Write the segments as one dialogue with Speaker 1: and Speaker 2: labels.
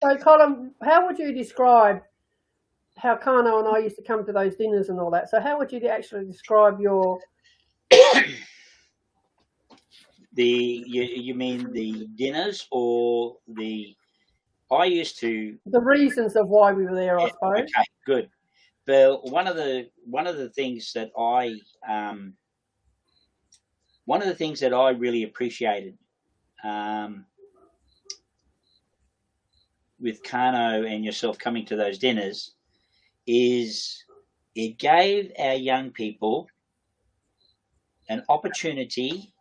Speaker 1: So, Colin, how would you describe how Karno and I used to come to those dinners and all that? So, how would you actually describe your
Speaker 2: you mean the dinners or the? I used to.
Speaker 1: the reasons of why we were there? I suppose.
Speaker 2: Okay, good. Well, one of the things that I really appreciated with Karno and yourself coming to those dinners is it gave our young people an opportunity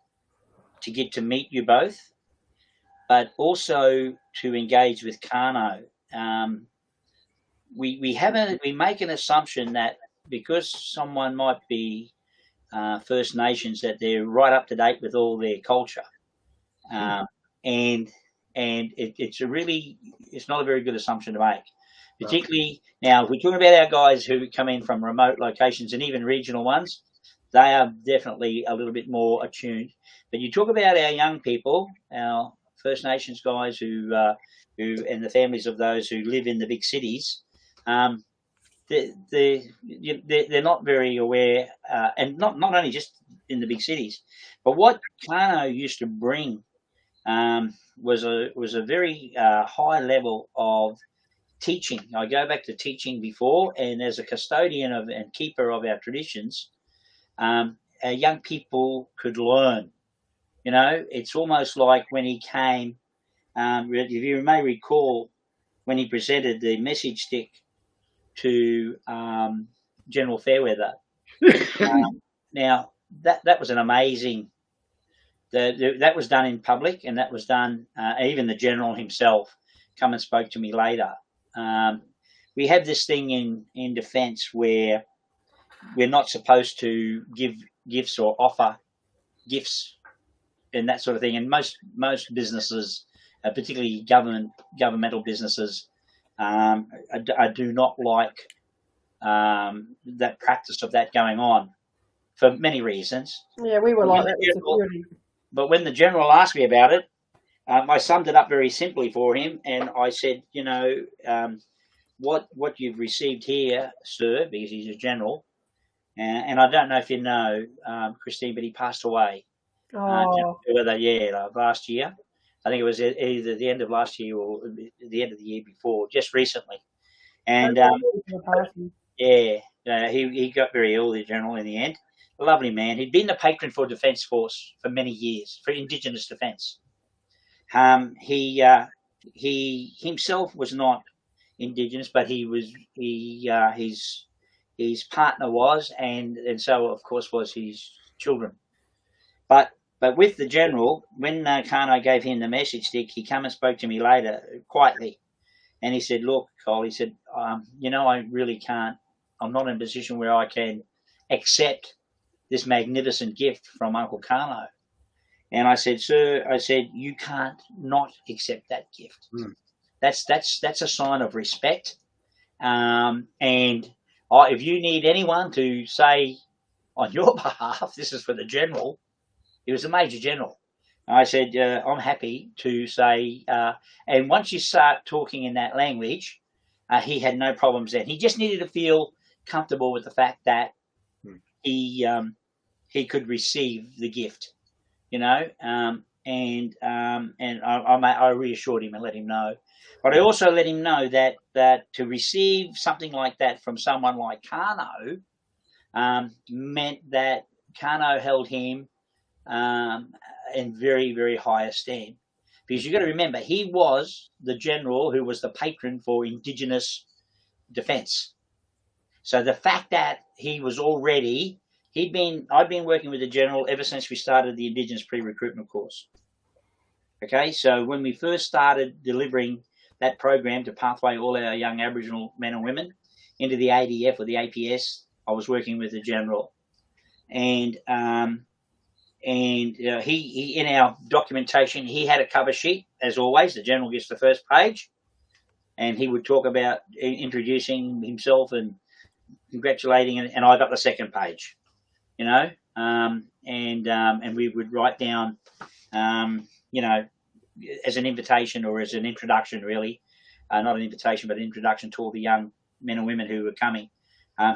Speaker 2: to get to meet you both, but also to engage with Karno. We make an assumption that because someone might be First Nations, that they're right up to date with all their culture, and it's not a very good assumption to make. Particularly now, if we're talking about our guys who come in from remote locations and even regional ones, they are definitely a little bit more attuned. But you talk about our young people, our First Nations guys who and the families of those who live in the big cities. They're not very aware, and not only just in the big cities, but what Karno used to bring was a very high level of teaching. I go back to teaching before, and as a custodian of and keeper of our traditions, our young people could learn. You know, it's almost like when he came. If you may recall, when he presented the message stick to General Fairweather. Now that was an amazing. That was done in public, and that was done. Even the general himself come and spoke to me later. We have this thing in defence where we're not supposed to give gifts or offer gifts and that sort of thing. And most businesses, particularly governmental businesses, I do not like that practice of that going on for many reasons.
Speaker 1: Yeah, we were like that with security.
Speaker 2: But when the general asked me about it, I summed it up very simply for him, and I said, you know, what you've received here, sir, because he's a general, and I don't know if you know, Christine, but he passed away. Last year. I think it was either the end of last year or the end of the year before, just recently. And he got very ill, the general, in the end. A lovely man. He'd been the patron for Defence Force for many years, for Indigenous defence. He himself was not Indigenous, but his partner was, and so of course was his children. But with the general, when Karno gave him the message stick, he came and spoke to me later quietly, and he said, "Look, Cole," he said, "you know, I really can't. I'm not in a position where I can accept this magnificent gift from Uncle Karno." And I said, "Sir," I said, "you can't not accept that gift. That's a sign of respect. And if you need anyone to say on your behalf, this is for the general." He was a major general. I said, "I'm happy to say," and once you start talking in that language, he had no problems then. He just needed to feel comfortable with the fact that he could receive the gift, you know, and I reassured him and let him know. But I also let him know that to receive something like that from someone like Karno meant that Karno held him in very, very high esteem. Because you've got to remember, he was the general who was the patron for Indigenous defence. So the fact that he was already, I'd been working with the general ever since we started the Indigenous pre-recruitment course. Okay, so when we first started delivering that program to pathway all our young Aboriginal men and women into the ADF or the APS, I was working with the general. And he in our documentation, he had a cover sheet, as always. The general gets the first page, and he would talk about introducing himself and congratulating, and I got the second page, you know, and we would write down, you know, as an invitation or as an introduction, really, not an invitation, but an introduction to all the young men and women who were coming,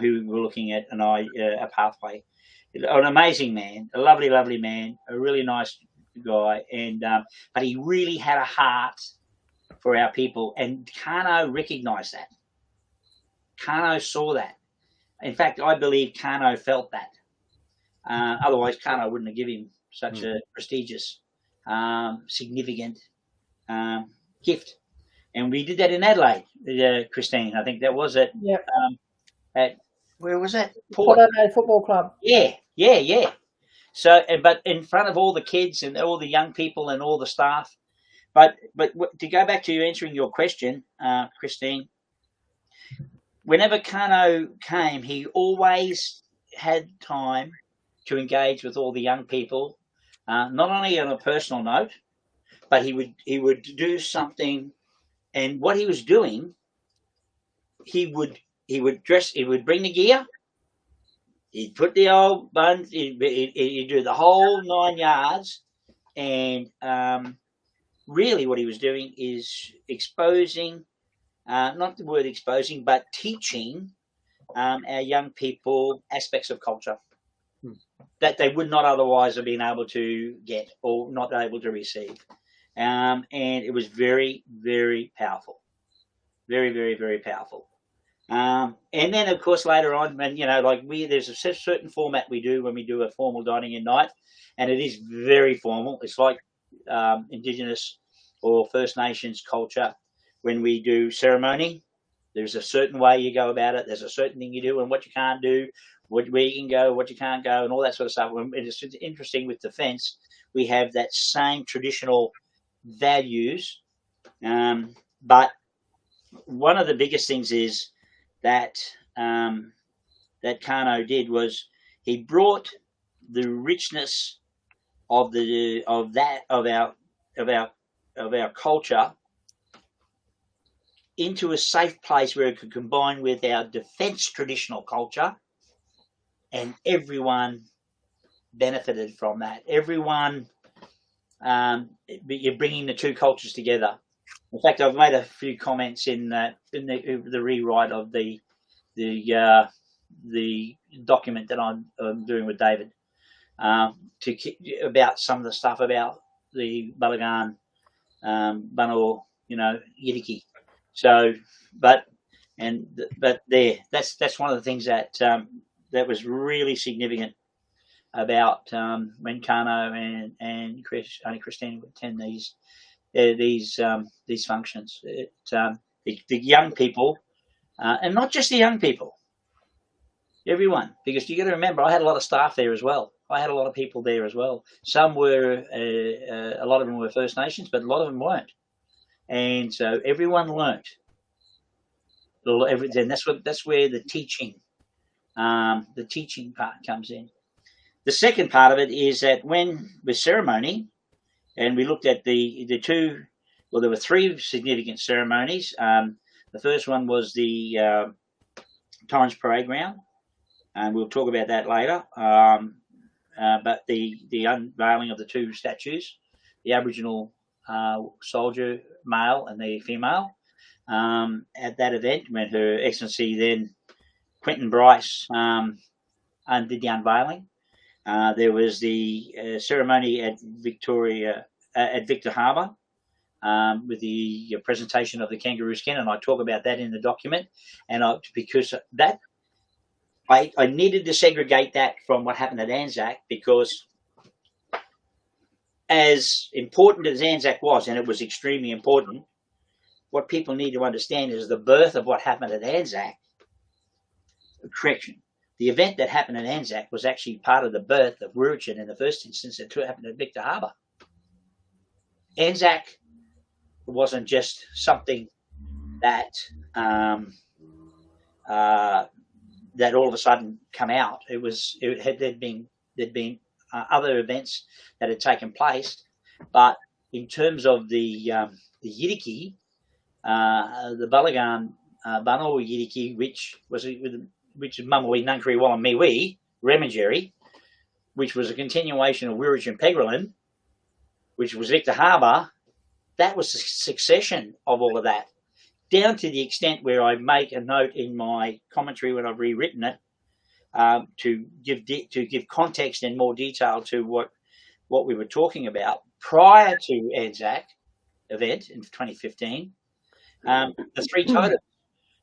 Speaker 2: who were looking at a pathway. An amazing man, a lovely, lovely man, a really nice guy, and but he really had a heart for our people, and Karno recognised that. Karno saw that. In fact, I believe Karno felt that. Otherwise, Karno wouldn't have given him such a prestigious, significant gift. And we did that in Adelaide, Christine. I think that was at, at where was that?
Speaker 1: Port Adelaide Football Club.
Speaker 2: Yeah. So, but in front of all the kids and all the young people and all the staff. But to go back to you answering your question, Christine, whenever Karno came, he always had time to engage with all the young people, not only on a personal note, but he would do something. And what he was doing, he would bring the gear, he'd put the old buns, he'd do the whole 9 yards, and really what he was doing is exposing, not the word exposing, but teaching our young people aspects of culture that they would not otherwise have been able to get or not able to receive. And it was very, very powerful. Very, very, very powerful. And then, of course, later on, when, there's a certain format we do when we do a formal dining in night, and it is very formal. It's like Indigenous or First Nations culture. When we do ceremony, there's a certain way you go about it. There's a certain thing you do and what you can't do, where you can go, what you can't go, and all that sort of stuff. And it's interesting with defence, we have that same traditional values, but one of the biggest things is that that Karno did was he brought the richness of our culture into a safe place where it could combine with our defence traditional culture, and everyone benefited from that. Everyone. You're bringing the two cultures together. In fact, I've made a few comments in the rewrite of the document that I'm doing with David about some of the stuff about the Balagan, Bunor, Yidiki. So, but that's one of the things that that was really significant about when Karno and Aunty Christine would attend these functions. The young people, and not just the young people, everyone, because you got to remember, I had a lot of staff there as well. I had a lot of people there as well. Some were, a lot of them were First Nations, but a lot of them weren't. And so everyone learnt. And that's where the teaching part comes in. The second part of it is that when with ceremony, and we looked at the two, well, there were three significant ceremonies. The first one was the Torrens Parade Ground, and we'll talk about that later. But the unveiling of the two statues, the Aboriginal soldier male and the female, at that event when Her Excellency then Quentin Bryce did the unveiling. There was the ceremony at Victor Harbour with the presentation of the kangaroo skin, and I talk about that in the document. And because that, I needed to segregate that from what happened at Anzac, because as important as Anzac was, and it was extremely important, what people need to understand is the birth of what happened at Anzac. Correction. The event that happened at Anzac was actually part of the birth of Wirritjin in the first instance. It happened at Victor Harbour. Anzac wasn't just something that that all of a sudden come out. There'd been other events that had taken place, but in terms of the Yidiki, the Balagan Bunor Yidiki, which is Mumawee, Nunkari, Wallam, Miwi, Remingeri, which was a continuation of Wirritjin Peggera, which was Victor Harbour. That was the succession of all of that. down to the extent where I make a note in my commentary when I've rewritten it, to give context and more detail to what we were talking about prior to Anzac event in 2015. The three totems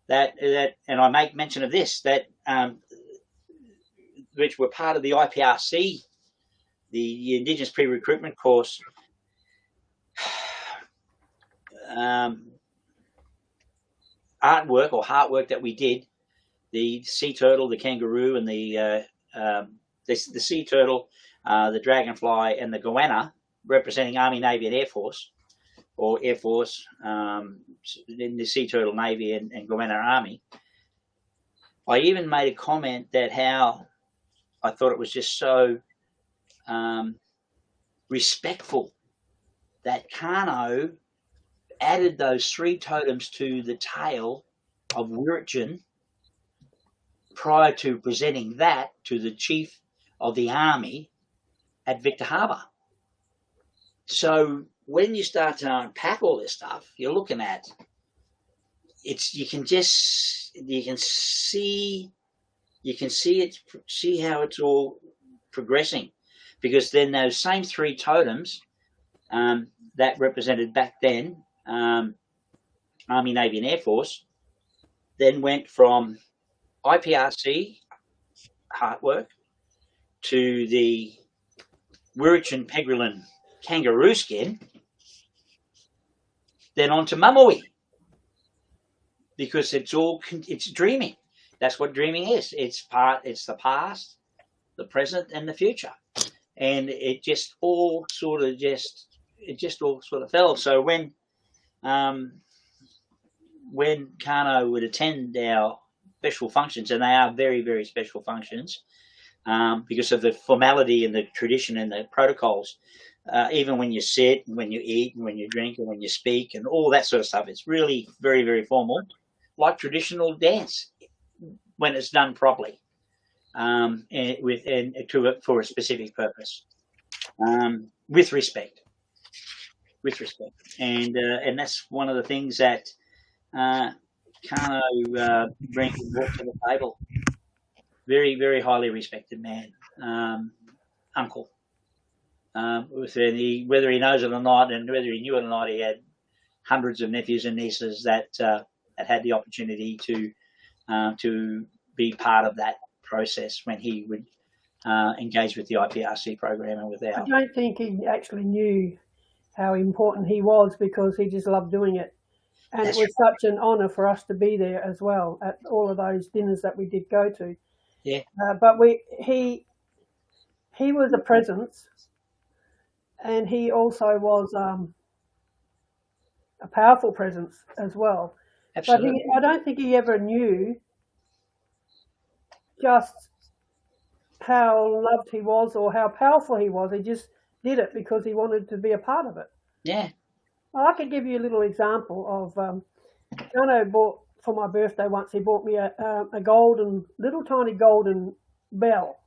Speaker 2: that and I make mention of this, that which were part of the IPRC, the Indigenous Pre-Recruitment Course. Artwork or heartwork that we did, the sea turtle, the kangaroo, and the sea turtle, the dragonfly, and the goanna, representing Army, Navy, and Air Force, or Air Force, in the sea turtle, Navy, and goanna, Army. I even made a comment that how I thought it was just so respectful that Karno added those three totems to the tail of Wirritjin prior to presenting that to the chief of the army at Victor Harbor. So when you start to unpack all this stuff, you're looking at you can see how it's all progressing, because then those same three totems that represented back then Army, Navy, and Air Force, then went from IPRC heartwork to the Wirritjin Peggera kangaroo skin, then on to Mumawee, because it's dreaming. That's what dreaming is. It's the past, the present, and the future, and it just all sort of fell. So when Karno would attend our special functions, and they are very, very special functions, because of the formality and the tradition and the protocols, even when you sit, and when you eat, and when you drink, and when you speak, and all that sort of stuff, it's really very, very formal, like traditional dance when it's done properly, for a specific purpose, with respect. And that's one of the things that Karno brought to the table. Very, very highly respected man, uncle. Whether he knows it or not, and whether he knew it or not, he had hundreds of nephews and nieces that had the opportunity to be part of that process when he would engage with the IPRC program and with our.
Speaker 1: I don't think he actually knew how important he was, because he just loved doing it. And it was such an honour for us to be there as well at all of those dinners that we did go to.
Speaker 2: Yeah.
Speaker 1: But he was a presence, and he also was a powerful presence as well.
Speaker 2: Absolutely.
Speaker 1: But I don't think he ever knew just how loved he was or how powerful he was. He just did it because he wanted to be a part of it.
Speaker 2: Yeah.
Speaker 1: Well, I could give you a little example of Karno bought for my birthday once. He bought me a little tiny golden bell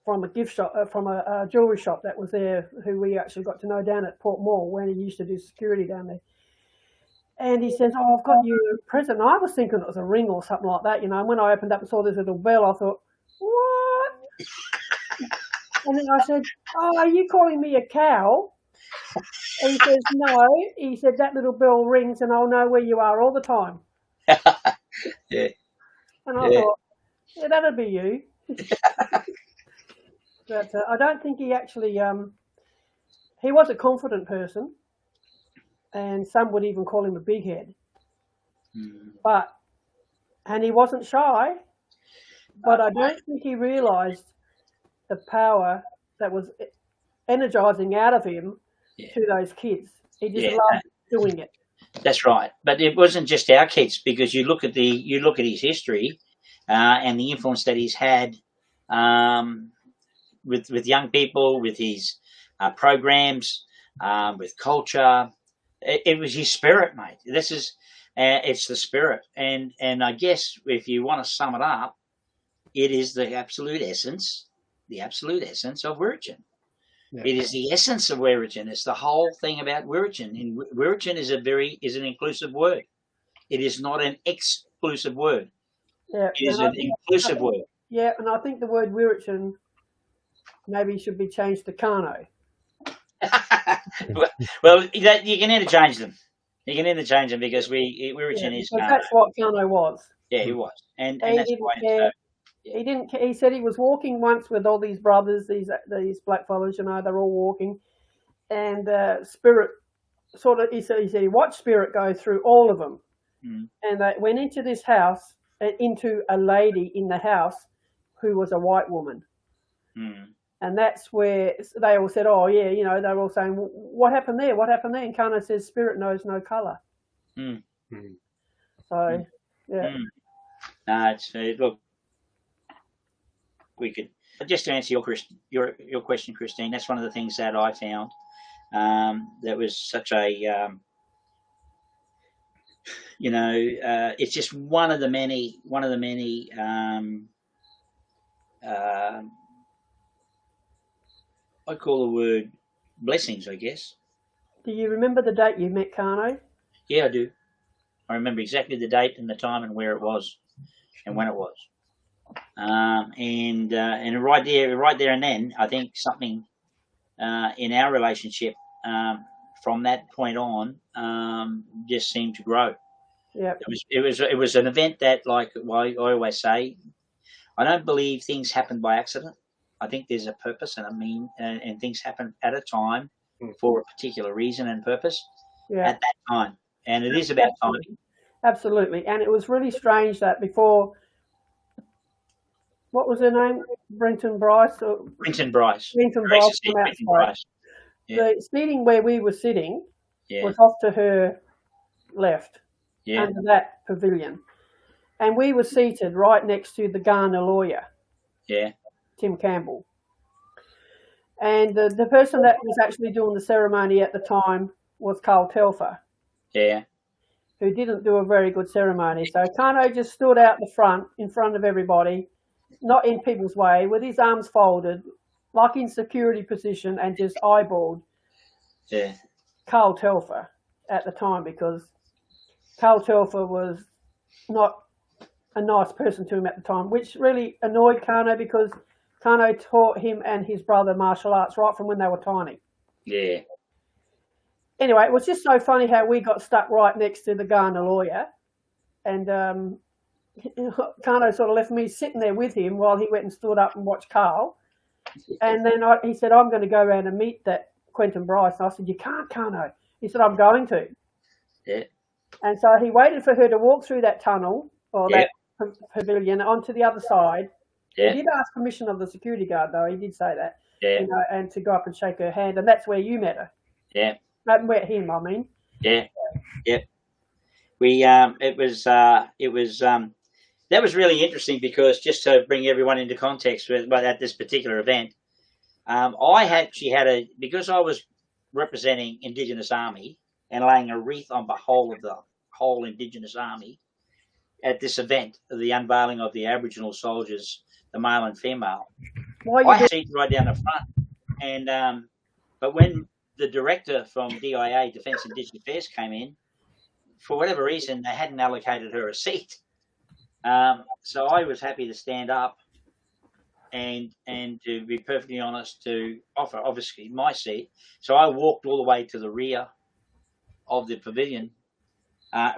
Speaker 1: from a gift shop, from a jewellery shop that was there, who we actually got to know down at Port Moore when he used to do security down there. And he says, "Oh, I've got you a present." And I was thinking it was a ring or something like that, And when I opened up and saw this little bell, I thought, "What?" And then I said, "Oh, are you calling me a cow?" And he says, "No." He said, "That little bell rings and I'll know where you are all the time."
Speaker 2: Yeah.
Speaker 1: And I thought, yeah, that'd be you. But I don't think he actually, he was a confident person, and some would even call him a big head. And he wasn't shy, but I don't think he realised the power that was energising out of him to those kids. He just loved doing it.
Speaker 2: That's right, but it wasn't just our kids, because you look at his history and the influence that he's had with young people, with his programs, with culture. It was his spirit, mate. This is it's the spirit, and I guess if you want to sum it up, it is the absolute essence of Wirritjin. Yeah. It is the essence of Wirritjin. It's the whole thing about Wirritjin. And Wirritjin is an inclusive word. It is not an exclusive word.
Speaker 1: Yeah,
Speaker 2: It is an inclusive word.
Speaker 1: Yeah, and I think the word Wirritjin maybe should be changed to Karno.
Speaker 2: Well, you can interchange them. You can interchange them because Wirritjin is Karno.
Speaker 1: That's what Karno was.
Speaker 2: Yeah, he was, and
Speaker 1: He
Speaker 2: that's
Speaker 1: didn't
Speaker 2: why.
Speaker 1: care. He didn't. He said he was walking once with all these brothers, these blackfellas. You know, they're all walking, and Spirit sort of. He said he watched Spirit go through all of them, and they went into this house, into a lady in the house who was a white woman. And that's where they all said, "Oh yeah," you know, they were all saying, "What happened there? What happened there?" And Karno says, "Spirit knows no colour." So, yeah.
Speaker 2: No, it's look. We could just to answer your question, Christine. That's one of the things that I found that was such a it's just one of the many I call the word blessings, I guess.
Speaker 1: Do you remember the date you met Karno?
Speaker 2: Yeah, I do. I remember exactly the date and the time and where it was and when it was. And right there and then, I think something in our relationship from that point on just seemed to grow.
Speaker 1: Yeah.
Speaker 2: It was an event that, like I always say, I don't believe things happen by accident. I think there's a purpose and things happen at a time for a particular reason and purpose at that time. And it is about timing.
Speaker 1: Absolutely. And it was really strange that before, what was her name? Brenton Bryce?
Speaker 2: Brenton Bryce.
Speaker 1: Brenton Bryce from outside. Yeah. The seating where we were sitting was off to her left, under that pavilion. And we were seated right next to the Garner lawyer.
Speaker 2: Yeah.
Speaker 1: Tim Campbell. And the person that was actually doing the ceremony at the time was Carl Telfer.
Speaker 2: Yeah.
Speaker 1: Who didn't do a very good ceremony. So Karno just stood out the front, in front of everybody, not in people's way, with his arms folded, like in security position, and just eyeballed Carl Telfer at the time, because Carl Telfer was not a nice person to him at the time, which really annoyed Karno, because Karno taught him and his brother martial arts right from when they were tiny.
Speaker 2: Yeah.
Speaker 1: Anyway, it was just so funny how we got stuck right next to the Garner lawyer, and Karno sort of left me sitting there with him while he went and stood up and watched Carl. And then he said, "I'm going to go around and meet that Quentin Bryce." And I said, "You can't, Karno." He said, "I'm going to."
Speaker 2: Yeah.
Speaker 1: And so he waited for her to walk through that tunnel or that pavilion onto the other side.
Speaker 2: Yeah.
Speaker 1: He did ask permission of the security guard, though. He did say that.
Speaker 2: Yeah.
Speaker 1: You know, and to go up and shake her hand. And that's where you met her.
Speaker 2: Yeah.
Speaker 1: Met him, I mean.
Speaker 2: Yeah. Yep. We that was really interesting, because just to bring everyone into context at this particular event, because I was representing Indigenous Army and laying a wreath on the whole of the whole Indigenous Army at this event, the unveiling of the Aboriginal soldiers, the male and female. I had a seat right down the front, and but when the director from DIA, Defence Indigenous Affairs, came in, for whatever reason, they hadn't allocated her a seat. So I was happy to stand up and to be perfectly honest, to offer, obviously, my seat. So I walked all the way to the rear of the pavilion,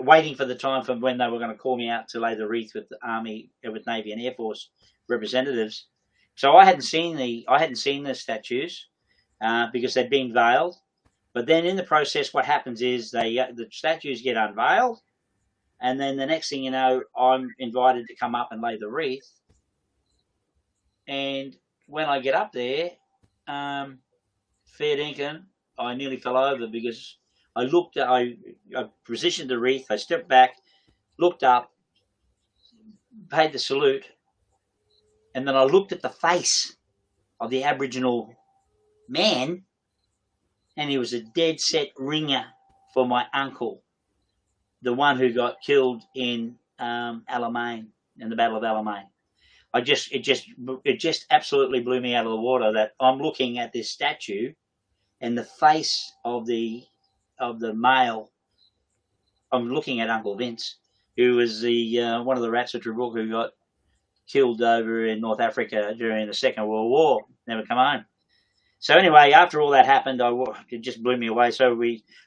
Speaker 2: waiting for the time from when they were going to call me out to lay the wreath with the Army, with Navy and Air Force representatives. So I hadn't seen the statues because they'd been veiled. But then in the process, what happens is the statues get unveiled, and then the next thing you know, I'm invited to come up and lay the wreath. And when I get up there, fair dinkum, I nearly fell over, because I positioned the wreath, I stepped back, looked up, paid the salute, and then I looked at the face of the Aboriginal man, and he was a dead set ringer for my uncle, the one who got killed in Alamein, in the Battle of Alamein. It just absolutely blew me out of the water that I'm looking at this statue, and the face of the male, I'm looking at Uncle Vince, who was the one of the rats of Trabuco who got killed over in North Africa during the Second World War. Never come home. So anyway, after all that happened, it just blew me away. So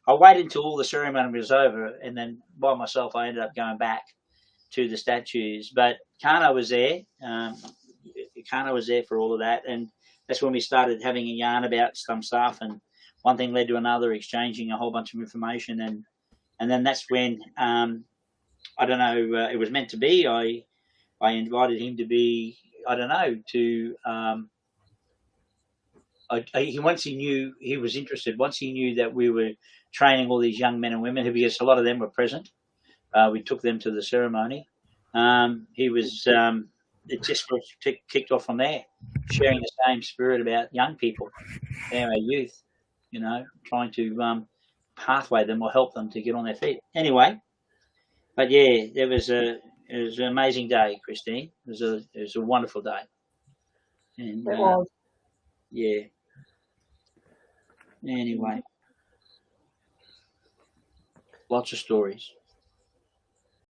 Speaker 2: I waited until all the ceremony was over, and then by myself, I ended up going back to the statues. But Karno was there. Karno was there for all of that, and that's when we started having a yarn about some stuff, and one thing led to another, exchanging a whole bunch of information, and then that's when I don't know, it was meant to be. I invited him to be, I don't know, to once he knew he was interested, once he knew that we were training all these young men and women, because a lot of them were present, we took them to the ceremony. He was, it just kicked off from there, sharing the same spirit about young people, our youth, you know, trying to pathway them or help them to get on their feet. Anyway, but yeah, it was an amazing day, Christine. It was a wonderful day. And,
Speaker 1: It was.
Speaker 2: Yeah. Anyway, lots of stories.